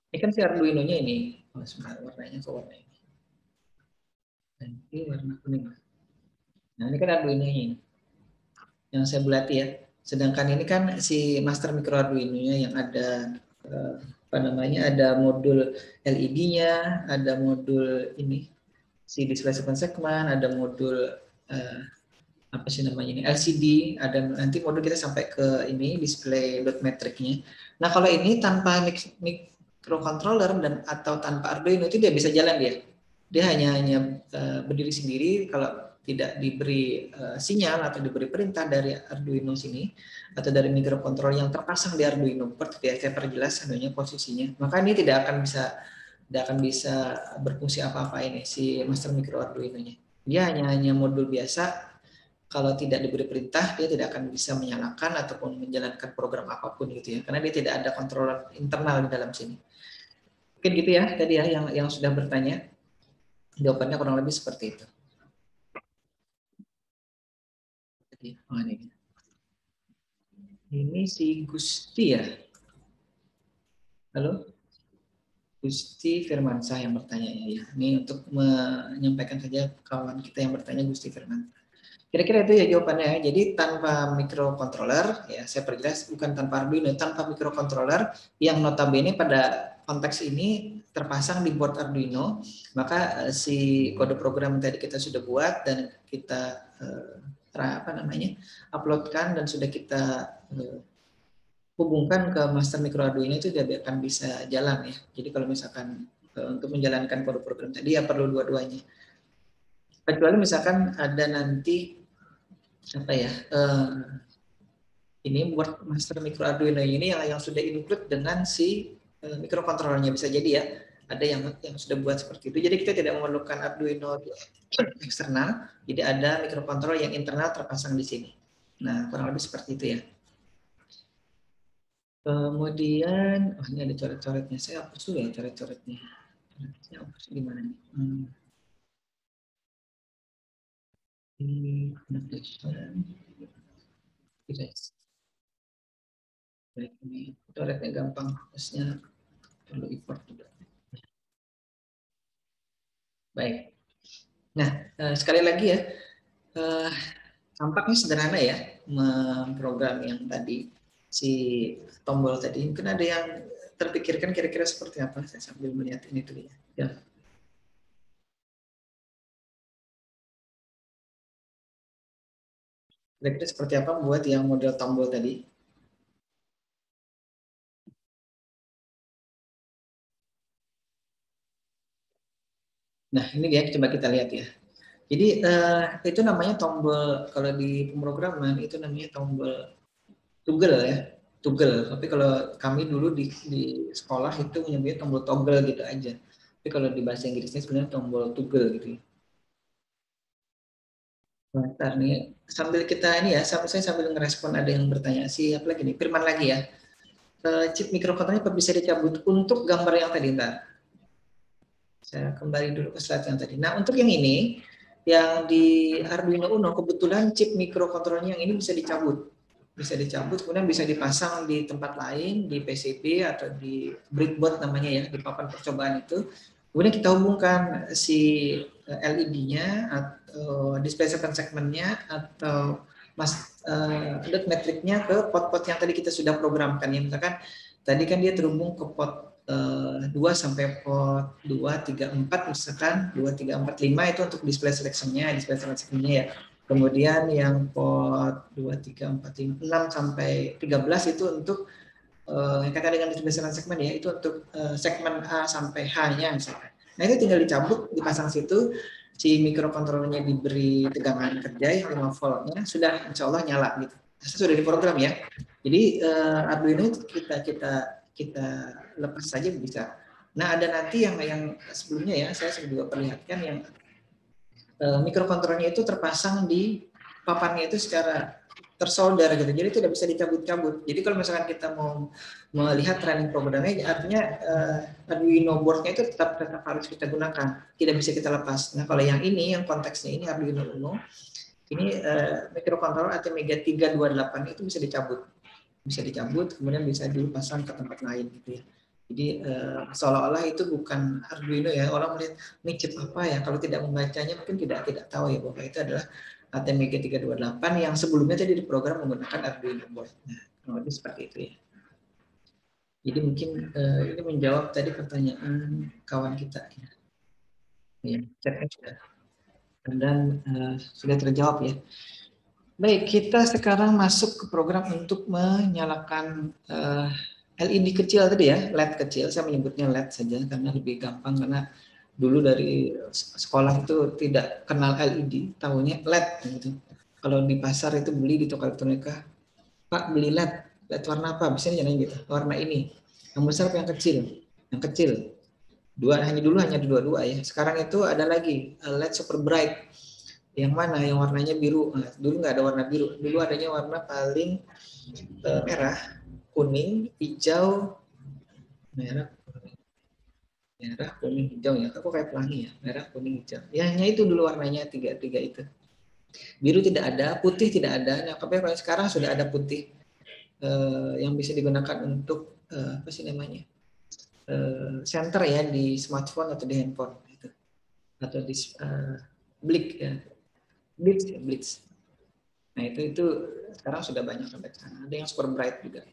ini kan si Arduino-nya ini. Oh, sebentar, warnanya kok warna ini. Nanti warna kuning. Nah, ini kan Arduino-nya ini. Yang saya belati ya. Sedangkan ini kan si master micro Arduino-nya yang ada apa namanya? Ada modul LED-nya, ada modul ini si display segment, ada modul apa sih namanya ini, LCD, ada nanti modul kita sampai ke ini display dot metric-nya. Nah, kalau ini tanpa microcontroller dan atau tanpa Arduino itu dia bisa jalan dia. Dia hanya berdiri sendiri kalau tidak diberi sinyal atau diberi perintah dari Arduino sini atau dari microcontroller yang terpasang di Arduino port ya, saya perjelas adanya posisinya. Maka ini tidak akan bisa berfungsi apa-apa ini si master micro Arduino-nya. Dia hanya modul biasa, kalau tidak diberi perintah dia tidak akan bisa menyalakan ataupun menjalankan program apapun gitu ya, karena dia tidak ada controller internal di dalam sini. Mungkin gitu ya tadi ya yang sudah bertanya, jawabannya kurang lebih seperti itu. Oh, ini si Gusti ya, halo. Gusti Firmansyah yang bertanya ya. Ini untuk menyampaikan saja kawan kita yang bertanya Gusti Firman. Kira-kira itu ya jawabannya. Jadi tanpa microcontroller, ya saya perjelas bukan tanpa Arduino, tanpa microcontroller yang notabene pada konteks ini terpasang di board Arduino, maka si kode program tadi kita sudah buat dan kita uploadkan dan sudah kita hubungkan ke master micro Arduino itu dia akan bisa jalan ya. Jadi kalau misalkan untuk menjalankan kode program tadi ya perlu dua-duanya. Kecuali misalkan ada nanti ini buat master micro Arduino ini yang sudah include dengan si microcontrollernya, bisa jadi ya. Ada yang sudah buat seperti itu. Jadi kita tidak memerlukan Arduino eksternal, jadi ada microcontroller yang internal terpasang di sini. Nah, kurang lebih seperti itu ya. Kemudian, ini ada coret-coretnya. Saya hapus dulu ya coret-coretnya. Coretnya hapus di mana nih? Baik, ini coretnya gampang, hapusnya perlu import juga. Baik. Nah, sekali lagi ya, tampaknya sederhana ya memprogram yang tadi si tombol tadi. Mungkin ada yang terpikirkan kira-kira seperti apa? Saya sambil melihat ini dulu ya. Kira-kira seperti apa buat yang model tombol tadi? Nah, ini dia, coba kita lihat ya. Jadi itu namanya tombol, kalau di pemrograman itu namanya tombol toggle ya, toggle. Tapi kalau kami dulu di sekolah itu menyebutnya tombol toggle gitu aja. Tapi kalau di bahasa Inggrisnya sebenarnya tombol toggle gitu ya. Bentar nih, sambil kita ini ya, saya sambil ngerespon ada yang bertanya siapa lagi nih, Firman lagi ya. Chip microcontroller bisa dicabut untuk gambar yang tadi, ntar. Saya kembali dulu ke slide yang tadi. Nah, untuk yang ini, yang di Arduino Uno, kebetulan chip microcontrollernya yang ini bisa dicabut. Bisa dicabut, kemudian bisa dipasang di tempat lain, di PCB atau di breadboard namanya ya, di papan percobaan itu. Kemudian kita hubungkan si LED-nya atau display segmennya atau dot metricnya ke pot-pot yang tadi kita sudah programkan ya. Misalkan tadi kan dia terhubung ke pot 2 sampai pot 2, 3, 4 misalkan 2, 3, 4, 5 itu untuk display selectionnya ya. Kemudian yang pot 2, 3, 4, 5, 6 sampai 13 itu untuk yang kata dengan display segmen ya, itu untuk segmen A sampai H-nya misalkan. Nah itu tinggal dicabut, dipasang situ, si microcontrollernya diberi tegangan kerja yang 5 voltnya, sudah insya Allah nyala gitu. Sudah diprogram ya. Jadi Arduino itu kita lepas saja bisa. Nah ada nanti yang sebelumnya ya, saya juga perlihatkan yang microcontrollernya itu terpasang di papannya itu secara tersolder gitu, jadi tidak bisa dicabut-cabut. Jadi kalau misalkan kita mau melihat running programnya, artinya Arduino boardnya itu tetap harus kita gunakan, tidak bisa kita lepas. Nah kalau yang ini, yang konteksnya ini Arduino Uno, ini microcontroller ATmega 328 itu bisa dicabut, kemudian bisa dipasang ke tempat lain gitu ya. Jadi seolah-olah itu bukan Arduino ya, orang melihat ini chip apa ya, kalau tidak membacanya mungkin tidak tahu ya bahwa itu adalah ATmega 328 yang sebelumnya tadi diprogram menggunakan Arduino board. Nah, lebih seperti itu ya. Jadi mungkin ini menjawab tadi pertanyaan kawan kita ya. Ya, chatnya sudah dan sudah terjawab ya. Baik, kita sekarang masuk ke program untuk menyalakan LED kecil tadi ya, LED kecil. Saya menyebutnya LED saja karena lebih gampang, karena dulu dari sekolah itu tidak kenal LED, tahunya LED gitu. Kalau di pasar itu beli di toko elektronika, Pak beli LED, LED warna apa? Biasanya jangan gitu, warna ini. Yang besar apa yang kecil? Yang kecil. Hanya ada dua ya. Sekarang itu ada lagi LED super bright. Yang mana? Yang warnanya biru. Nah, dulu nggak ada warna biru. Dulu adanya warna paling merah, kuning, hijau, merah, kuning, hijau ya. Aku kayak pelangi ya. Merah, kuning, hijau. Ya, hanya itu dulu warnanya tiga itu. Biru tidak ada, putih tidak ada. Nah, tapi kalau sekarang sudah ada putih yang bisa digunakan untuk apa sih namanya? center ya di smartphone atau di handphone gitu. Atau di Blitz ya. Blitz. Nah, itu sekarang sudah banyak sampai ke sana. Ada yang super bright juga.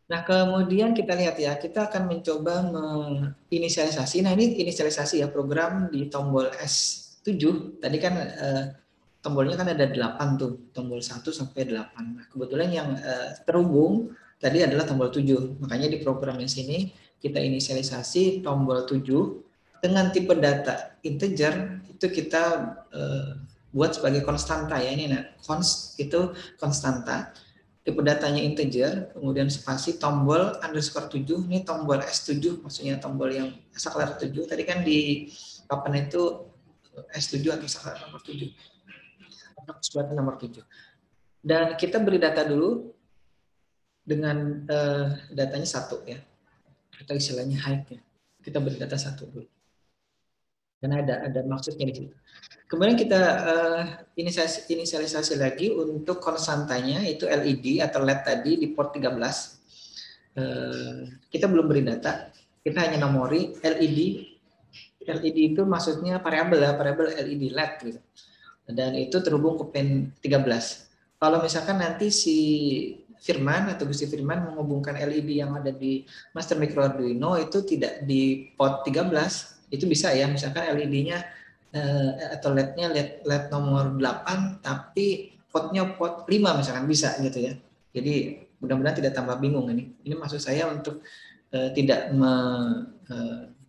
Nah, kemudian kita lihat ya, kita akan mencoba menginisialisasi. Nah, ini inisialisasi ya, program di tombol S7. Tadi kan tombolnya kan ada 8 tuh, tombol 1 sampai 8. Nah, kebetulan yang terhubung tadi adalah tombol 7. Makanya di program yang sini kita inisialisasi tombol 7 dengan tipe data integer itu kita buat sebagai konstanta ya. Ini const itu konstanta. Tipe datanya integer, kemudian spasi tombol _7, ini tombol S7, maksudnya tombol yang saklar 7. Tadi kan di papan itu S7 atau saklar nomor 7. Atau nomor 7. Dan kita beri data dulu dengan datanya 1 ya. Atau istilahnya height ya. Kita beri data 1 dulu. Karena ada maksudnya di situ. Kemudian kita inisialisasi lagi untuk konstantanya itu LED atau LED tadi di port 13. Kita belum beri data, kita hanya nomori LED. LED itu maksudnya variabel ya, variabel LED LED gitu. Dan itu terhubung ke pin 13. Kalau misalkan nanti si Firman atau Gusti Firman menghubungkan LED yang ada di Master Micro Arduino itu tidak di port 13, itu bisa ya, misalkan LED-nya atau LED-nya LED nomor 8 tapi portnya port 5 misalkan, bisa gitu ya. Jadi mudah-mudahan tidak tambah bingung ini. Ini maksud saya untuk tidak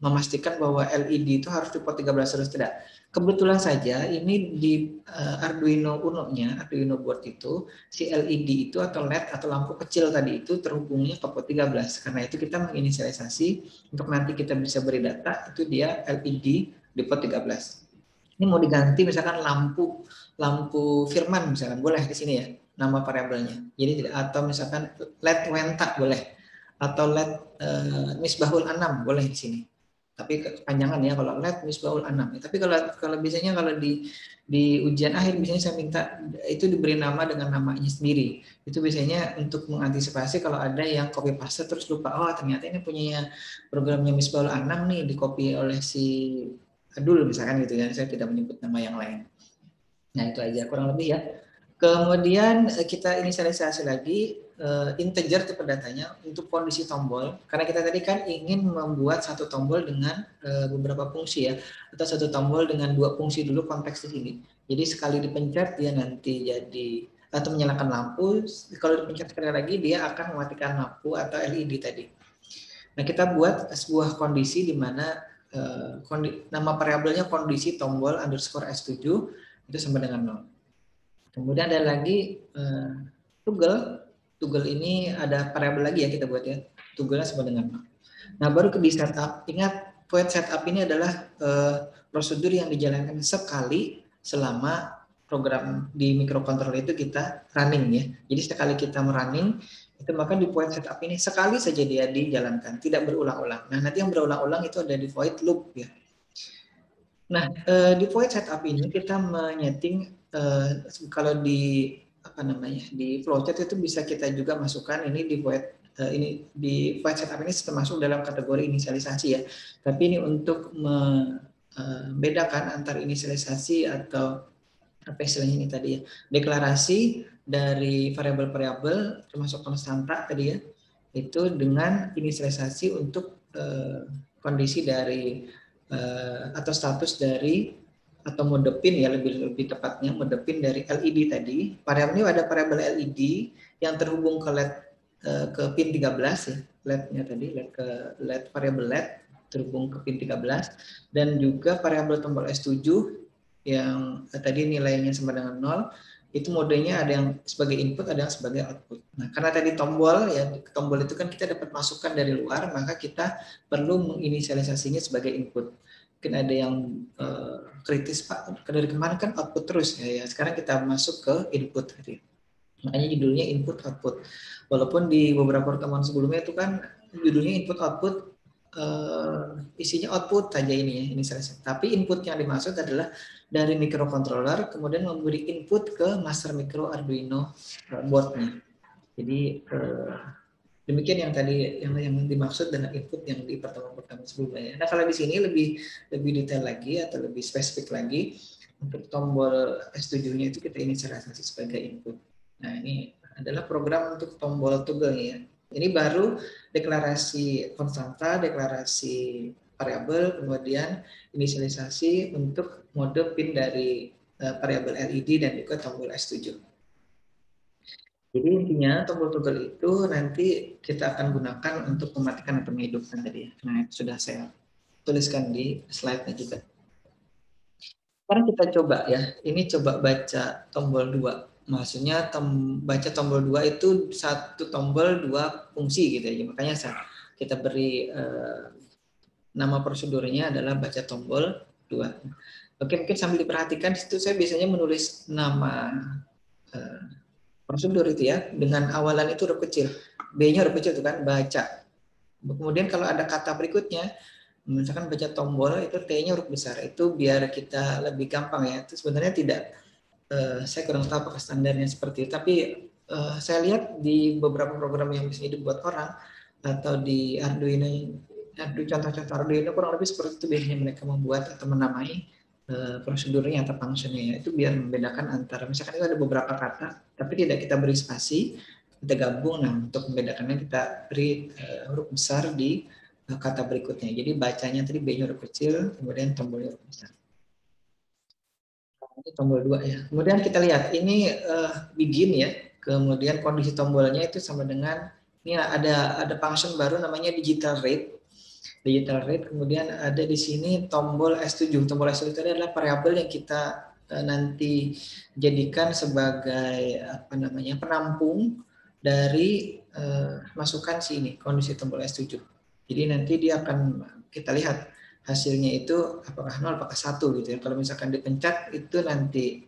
memastikan bahwa LED itu harus di port 13 terus, tidak. Kebetulan saja ini di Arduino Uno-nya, Arduino board itu si LED itu atau LED atau lampu kecil tadi itu terhubungnya ke port 13. Karena itu kita menginisialisasi untuk nanti kita bisa beri data itu dia LED di port 13. Ini mau diganti misalkan lampu Firman misalkan, boleh di sini ya nama variabelnya. Jadi atau misalkan LED Wenta boleh, atau LED Misbahul Anam boleh di sini. Tapi kepanjangan ya kalau LED Misbahul Anam. Tapi kalau biasanya kalau di ujian akhir biasanya saya minta itu diberi nama dengan namanya sendiri. Itu biasanya untuk mengantisipasi kalau ada yang copy paste terus lupa, oh ternyata ini punya programnya Misbahul Anam nih, di copy oleh si Adul misalkan gitu ya, saya tidak menyebut nama yang lain. Nah itu aja kurang lebih ya. Kemudian kita inisialisasi lagi integer tipe datanya untuk kondisi tombol, karena kita tadi kan ingin membuat satu tombol dengan beberapa fungsi ya, atau satu tombol dengan 2 fungsi dulu konteks di sini. Jadi sekali dipencet dia nanti jadi atau menyalakan lampu, kalau dipencet sekali lagi dia akan mematikan lampu atau LED tadi. Nah kita buat sebuah kondisi di mana nama variabelnya kondisi tombol _ S7 itu sama dengan 0. Kemudian ada lagi toggle ini ada variabel lagi ya kita buat ya, toggle-nya sama dengan 0. Nah baru di setup, ingat void setup ini adalah prosedur yang dijalankan sekali selama program di microcontroller itu kita running ya. Jadi sekali kita merunning itu maka di void setup ini sekali saja dia dijalankan, tidak berulang-ulang. Nah nanti yang berulang-ulang itu ada di void loop ya. Nah di void setup ini kita menyeting kalau di di flowchart itu bisa kita juga masukkan ini di void ini di void setup ini termasuk dalam kategori inisialisasi ya. Tapi ini untuk membedakan antar inisialisasi atau apa istilahnya ini tadi ya, deklarasi dari variabel-variabel termasuk konstanta tadi ya, itu dengan inisialisasi untuk kondisi dari atau status dari atau mode pin ya, lebih tepatnya mode pin dari LED tadi. Variabel ini ada variabel LED yang terhubung ke LED ke pin 13 ya, LED-nya tadi LED variabel LED terhubung ke pin 13, dan juga variabel tombol S7 yang tadi nilainya sama dengan 0, itu modenya ada yang sebagai input, ada yang sebagai output. Nah, karena tadi tombol itu kan kita dapat masukan dari luar, maka kita perlu menginisialisasinya sebagai input. Mungkin ada yang kritis, Pak, dari kemarin kan output terus ya, sekarang kita masuk ke input tadi. Makanya judulnya input output. Walaupun di beberapa pertemuan sebelumnya itu kan judulnya input output, isinya output saja ini ya, inisialisasi. Tapi input yang dimaksud adalah dari microcontroller kemudian memberi input ke Master Micro Arduino board-nya. Jadi Demikian yang tadi yang dimaksud dengan input yang di pertemuan pertama sebelumnya. Nah, kalau di sini lebih detail lagi atau lebih spesifik lagi, untuk tombol S7-nya itu kita inisialisasi sebagai input. Nah, ini adalah program untuk tombol toggle ya. Ini baru deklarasi konstanta, deklarasi variabel, kemudian inisialisasi untuk mode pin dari variabel LED dan juga tombol S7. Jadi intinya tombol toggle itu nanti kita akan gunakan untuk mematikan atau menghidupkan tadi. Nah, itu sudah saya tuliskan di slide-nya juga. Sekarang kita coba ya, ini coba baca tombol 2. Maksudnya baca tombol 2 itu satu tombol dua fungsi gitu ya. Makanya kita beri nama prosedurnya adalah baca tombol 2. Oke, mungkin sambil diperhatikan di situ saya biasanya menulis nama prosedur itu ya, dengan awalan itu huruf kecil. B-nya huruf kecil itu kan, baca. Kemudian kalau ada kata berikutnya, misalkan baca tombol itu T-nya huruf besar. Itu biar kita lebih gampang ya. Itu sebenarnya tidak, saya kurang tahu apakah standarnya seperti itu. Tapi saya lihat di beberapa program yang bisa dibuat orang atau di Arduino, contoh-contoh Arduino kurang lebih seperti itu biasanya mereka membuat atau menamai prosedurnya atau functionnya. Itu biar membedakan antara, misalkan itu ada beberapa kata, tapi tidak kita beri spasi, kita gabung. Nah, untuk membedakannya kita beri huruf besar di kata berikutnya. Jadi bacanya tadi B-nya huruf kecil, kemudian tombolnya huruf besar. Ini tombol 2 ya. Kemudian kita lihat ini begin ya. Kemudian kondisi tombolnya itu sama dengan ini ada function baru namanya digital rate. Digital rate, kemudian ada di sini tombol S7. Tombol S7 itu adalah variabel yang kita nanti jadikan sebagai apa namanya penampung dari masukan sini kondisi tombol S7. Jadi nanti dia akan kita lihat hasilnya itu apakah 0 apakah 1 gitu ya. Kalau misalkan dipencet itu nanti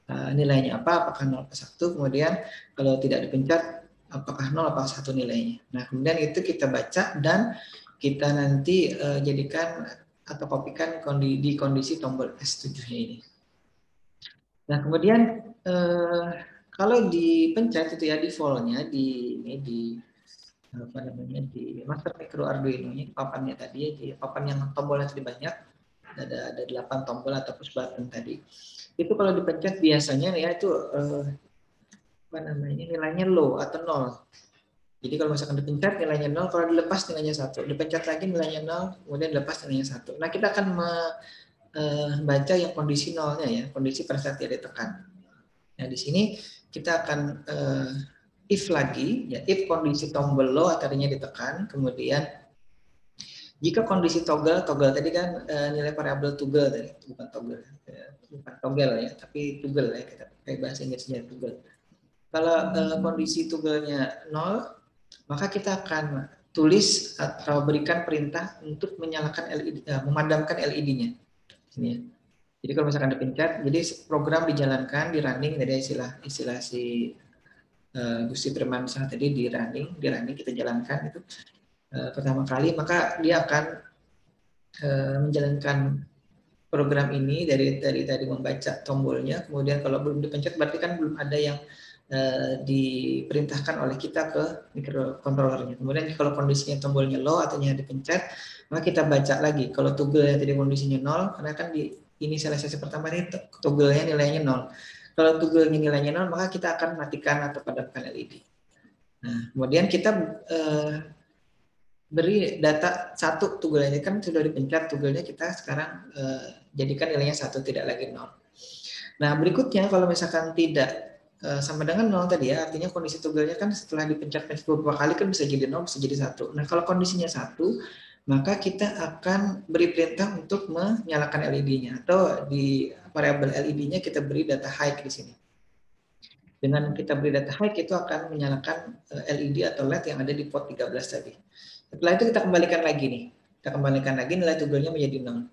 nilainya apa, apakah 0 atau 1, kemudian kalau tidak dipencet apakah 0 apakah 1 nilainya. Nah, kemudian itu kita baca dan kita nanti jadikan atau kopikan di kondisi tombol S7-nya ini. Nah, kemudian kalau dipencet itu ya default-nya di apa namanya di master micro Arduino-nya, papannya tadi ya, di papan yang tombolnya tadi banyak, ada 8 tombol atau push button tadi. Itu kalau dipencet biasanya ya itu apa namanya nilainya low atau 0. Jadi kalau misalkan dipencet nilainya 0, kalau dilepas nilainya 1. Dipencet lagi nilainya 0, kemudian dilepas nilainya 1. Nah, kita akan membaca yang kondisi 0-nya ya, kondisi pada saat dia ditekan. Nah, di sini kita akan if lagi, ya if kondisi tombol low tadinya ditekan, kemudian jika kondisi toggle tadi kan nilai variabel toggle tadi, bukan toggle ya, tapi toggle ya, kita pakai bahasa Inggrisnya toggle. Kalau kondisi toggle-nya 0, maka kita akan tulis atau berikan perintah untuk menyalakan LED, memadamkan LED-nya. Ini ya. Jadi kalau misalkan dipencet, jadi program dijalankan, di running, tadi istilah si Gusti Firmansyah tadi di running kita jalankan itu pertama kali, maka dia akan menjalankan program ini dari tadi membaca tombolnya, kemudian kalau belum dipencet berarti kan belum ada yang diperintahkan oleh kita ke microcontrollernya. Kemudian kalau kondisinya tombolnya low atau yang dipencet, maka kita baca lagi. Kalau toggle-nya tadi kondisinya 0, karena kan di inisialisasi pertama ini toggle-nya nilainya 0. Kalau toggle-nya nilainya 0, maka kita akan matikan atau padamkan LED. Nah, kemudian kita beri data 1 toggle-nya kan sudah dipencet toggle-nya, kita sekarang jadikan nilainya 1, tidak lagi 0. Nah, berikutnya kalau misalkan tidak sama dengan 0 tadi ya, artinya kondisi toggle-nya kan setelah dipencet beberapa kali kan bisa jadi 0, bisa jadi 1. Nah, kalau kondisinya 1, maka kita akan beri perintah untuk menyalakan LED-nya, atau di variabel LED-nya kita beri data high di sini. Dengan kita beri data high itu akan menyalakan LED atau LED yang ada di port 13 tadi. Setelah itu kita kembalikan lagi nih. Kita kembalikan lagi nilai toggle-nya menjadi 0.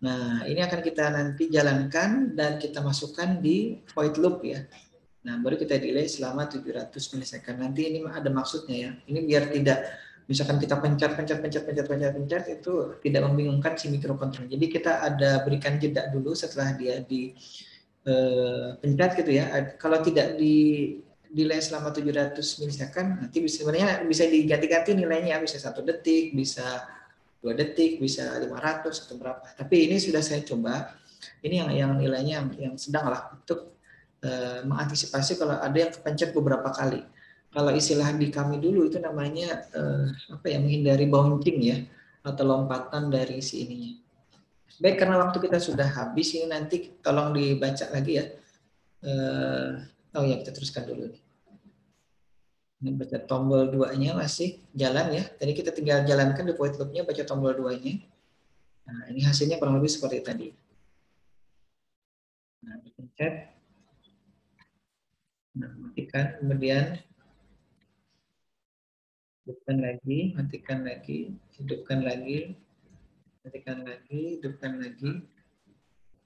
Nah, ini akan kita nanti jalankan dan kita masukkan di void loop ya. Nah, baru kita delay selama 700 milisecond. Nanti ini ada maksudnya ya. Ini biar tidak, misalkan kita pencet itu tidak membingungkan si microcontroller. Jadi kita ada berikan jeda dulu setelah dia di pencet gitu ya. Kalau tidak delay selama 700 milisecond, nanti sebenarnya bisa diganti-ganti nilainya, bisa 1 detik, bisa 2 detik, bisa 500 atau berapa. Tapi ini sudah saya coba, ini yang nilainya yang sedang lah untuk mengantisipasi kalau ada yang kepencet beberapa kali. Kalau istilah di kami dulu itu namanya menghindari bouncing ya, atau lompatan dari si ininya. Baik, karena waktu kita sudah habis, ini nanti tolong dibaca lagi ya. Kita teruskan dulu. Ini baca tombol 2-nya masih jalan ya. Tadi kita tinggal jalankan di void loop-nya, baca tombol 2-nya. Nah, ini hasilnya kurang lebih seperti tadi. Nah, pencet. Nah, matikan, kemudian hidupkan lagi, matikan lagi, hidupkan lagi, matikan lagi, hidupkan lagi.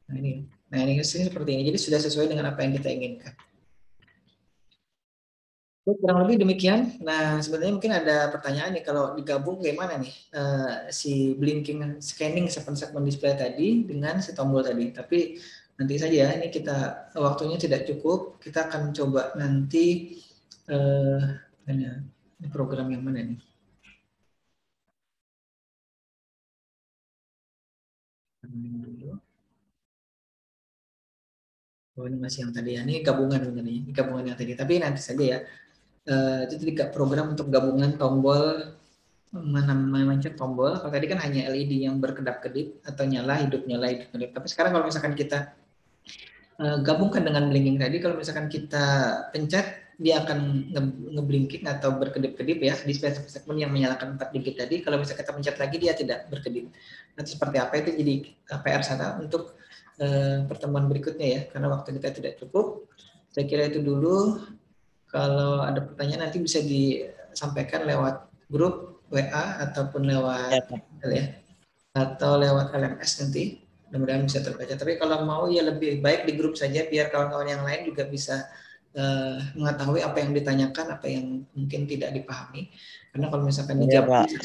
Nah ini seperti ini. Jadi sudah sesuai dengan apa yang kita inginkan. Kurang lebih demikian. Nah, sebenarnya mungkin ada pertanyaan nih, kalau digabung bagaimana nih si blinking scanning segmen display tadi dengan si tombol tadi. Tapi nanti saja, ini kita waktunya tidak cukup. Kita akan coba nanti ini program yang mana nih? Oh, ini masih yang tadi ya. Ini gabungan sebenarnya. Ini gabungan yang tadi. Tapi nanti saja ya. Itu tidak program untuk gabungan tombol mencet tombol. Kalau tadi kan hanya LED yang berkedap-kedip atau nyala hidup kedip. Tapi sekarang kalau misalkan kita gabungkan dengan blinking tadi, kalau misalkan kita pencet, dia akan ngeblinking atau berkedip-kedip ya di segmen yang menyalakan 4 digit tadi. Kalau misalkan kita pencet lagi, dia tidak berkedip. Nanti seperti apa itu jadi PR sana untuk pertemuan berikutnya ya, karena waktu kita tidak cukup. Saya kira itu dulu. Kalau ada pertanyaan nanti bisa disampaikan lewat grup WA ataupun lewat atau lewat LMS nanti. Mudah-mudahan bisa terbaca. Tapi kalau mau ya lebih baik di grup saja biar kawan-kawan yang lain juga bisa mengetahui apa yang ditanyakan, apa yang mungkin tidak dipahami. Karena kalau misalkan di Japri,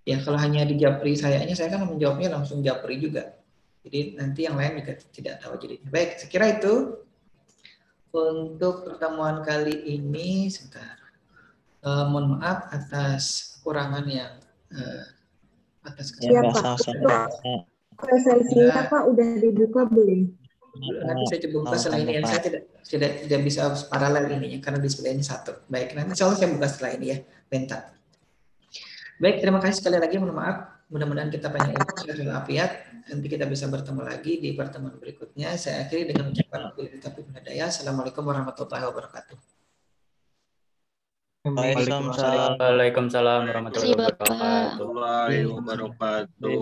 ya kalau hanya di Japri saya kan menjawabnya langsung Japri juga. Jadi nanti yang lain juga tidak tahu jadinya. Baik, saya kira itu untuk pertemuan kali ini. Sebentar. Mohon maaf atas kekurangan yang atas kesalahan. Presensinya Pak udah dibuka belum? Nanti saya coba buka setelah ini. Saya tidak bisa paralel ini karena displaynya satu. Baik, nanti insya Allah saya buka setelah ini ya. Bentar. Baik, terima kasih sekali lagi. Mohon maaf. Mudah-mudahan kita banyak ilmu afiat. Nanti kita bisa bertemu lagi di pertemuan berikutnya. Saya akhiri dengan ucapan Assalamualaikum warahmatullahi wabarakatuh. Waalaikumsalam warahmatullahi wabarakatuh.